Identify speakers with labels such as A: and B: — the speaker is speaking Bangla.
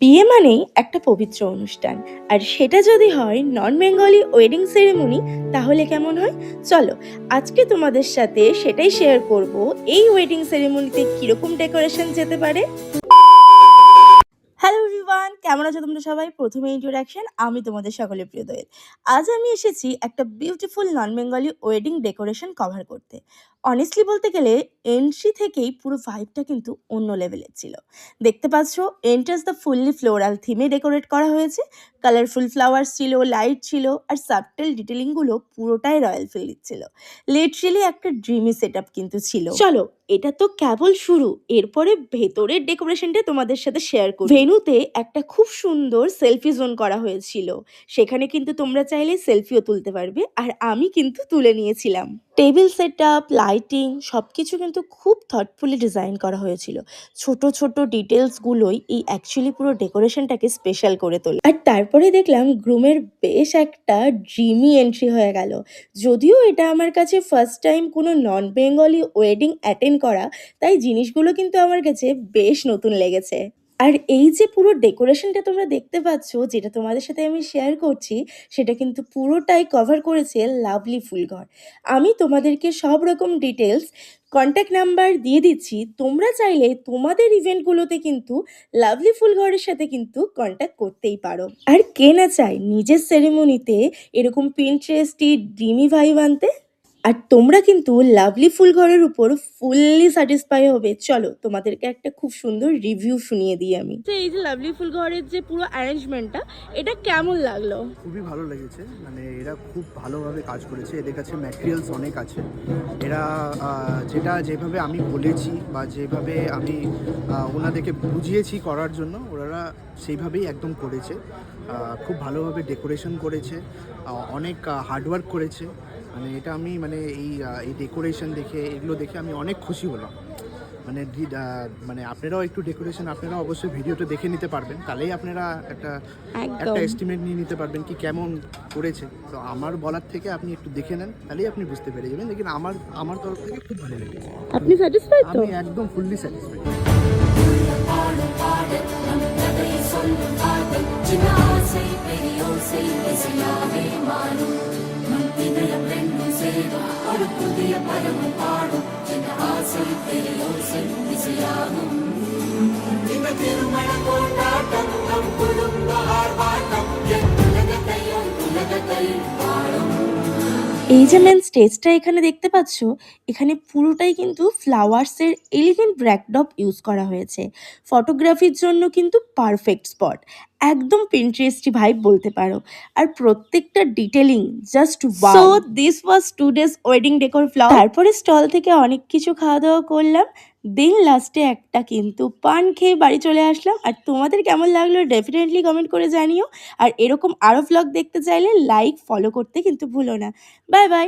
A: বিয়ে মানেই একটা পবিত্র অনুষ্ঠান, আর সেটা যদি হয় নন বেঙ্গলি ওয়েডিং সেরেমনি তাহলে কেমন হয়? চলো, আজকে তোমাদের সাথে সেটাই শেয়ার করব। এই ওয়েডিং সেরেমনিতে কিরকম ডেকোরেশন যেতে পারে। হ্যালো এভরিওয়ান, কেমন আছো তোমরা সবাই? প্রথমে ইন্ট্রোডাকশন, আমি তোমাদের সকলের প্রিয় দোয়েল। আজ আমি এসেছি একটা বিউটিফুল নন বেঙ্গলি ওয়েডিং ডেকোরেশন কভার করতে। অনেস্টলি বলতে গেলে এন্ট্রি থেকেই পুরো ভাইবটা কিন্তু অন্য লেভেলের ছিল। দেখতে পাচ্ছ, এন্ট্রান্স দ্য ফুললি ফ্লোরাল থিমে ডেকোরেট করা হয়েছে। কালারফুল ফ্লাওয়ার্স ছিল, লাইট ছিল, আর সাবটেল ডিটেলিংগুলো পুরোটাই রয়্যাল ফিল দিচ্ছিল। লিটারেলি একটা ড্রিমি সেট আপ কিন্তু ছিল। চলো, এটা তো কেবল শুরু, এরপরে ভেতরের ডেকোরেশনটা তোমাদের সাথে শেয়ার করি। ভেন্যুতে একটা খুব সুন্দর সেলফি জোন করা হয়েছিল, সেখানে কিন্তু তোমরা চাইলে সেলফিও তুলতে পারবে, আর আমি কিন্তু তুলে নিয়েছিলাম। টেবিল সেট আপ, লাইটিং সবকিছু কিন্তু খুব থটফুলি ডিজাইন করা হয়েছিল। ছোট ছোট ডিটেলসগুলোই এই অ্যাকচুয়ালি পুরো ডেকোরেশনটাকে স্পেশাল করে তোলে। আর তারপরে দেখলাম গ্রুমের বেশ একটা ড্রিমি এন্ট্রি হয়ে গেল। যদিও এটা আমার কাছে ফার্স্ট টাইম কোনো নন বেঙ্গলি ওয়েডিং অ্যাটেন্ড করা, তাই জিনিসগুলো কিন্তু আমার কাছে বেশ নতুন লেগেছে। আর এই যে পুরো ডেকোরেশনটা তোমরা দেখতে পাচ্ছ, যেটা তোমাদের সাথে আমি শেয়ার করছি, সেটা কিন্তু পুরোটাই কভার করেছে লাভলি ফুলঘর। আমি তোমাদেরকে সব রকম ডিটেলস, কন্ট্যাক্ট নাম্বার দিয়ে দিচ্ছি। তোমরা চাইলে তোমাদের ইভেন্টগুলোতে কিন্তু লাভলি ফুলঘরের সাথে কিন্তু কন্ট্যাক্ট করতেই পারো। আর কে না চায় নিজের সেরেমনিতে এরকম পিন্টারেস্টি ড্রিমি ভাইব আনতে? আর তোমরা কিন্তু লাভলি ফুলঘরের উপর ফুললি স্যাটিসফাই হবে। চলো, তোমাদেরকে একটা খুব সুন্দর রিভিউ শুনিয়ে দিই আমি। এই যে লাভলি ফুলঘরের যে পুরো অ্যারেঞ্জমেন্টটা, এটা কেমন লাগলো?
B: খুবই ভালো লেগেছে। মানে এরা খুব ভালোভাবে কাজ করেছে, এদের কাছে ম্যাটেরিয়ালস অনেক আছে। এরা যেটা যেভাবে আমি বলেছি বা যেভাবে আমি ওনাদেরকে বুঝিয়েছি করার জন্য, ওনারা সেইভাবেই একদম করেছে। খুব ভালোভাবে ডেকোরেশন করেছে, অনেক হার্ডওয়ার্ক করেছে। মানে এটা আমি এই ডেকোরেশন দেখে, এগুলো দেখে আমি অনেক খুশি হলাম। মানে আপনারাও একটু ডেকোরেশন আপনারা অবশ্যই ভিডিওটা দেখে নিতে পারবেন, তাহলেই আপনারা একটা এস্টিমেট নিয়ে নিতে পারবেন কি কেমন করেছে। তো আমার বলার থেকে আপনি একটু দেখে নেন, তাহলেই আপনি বুঝতে পেরে যাবেন। লেকিন আমার তরফ থেকে খুব ভালো লেগেছে।
A: আপনি স্যাটিসফাইড তো?
B: আমি একদম ফুললি স্যাটিসফাইড।
A: এই যে মেন স্টেজটা এখানে দেখতে পাচ্ছ, এখানে পুরোটাই কিন্তু ফ্লাওয়ার্সের এলিগেন্ট ব্যাকড্রপ ইউজ করা হয়েছে। ফটোগ্রাফির জন্য কিন্তু পারফেক্ট স্পট, একদম পিন্টারেস্টি ভাইব বলতে পারো। আর প্রত্যেকটা detailing just wow. So this was today's wedding decor vlog. তারপরে স্টল থেকে অনেক কিছু খাওয়া দাওয়া করলাম, দিন লাস্টে একটা কিন্তু পান খেয়ে বাড়ি চলে আসলাম। আর তোমাদের কেমন লাগলো ডেফিনেটলি কমেন্ট করে জানিও। আর এরকম আরও ভ্লগ দেখতে চাইলে লাইক ফলো করতে কিন্তু ভুলো না। Bye bye.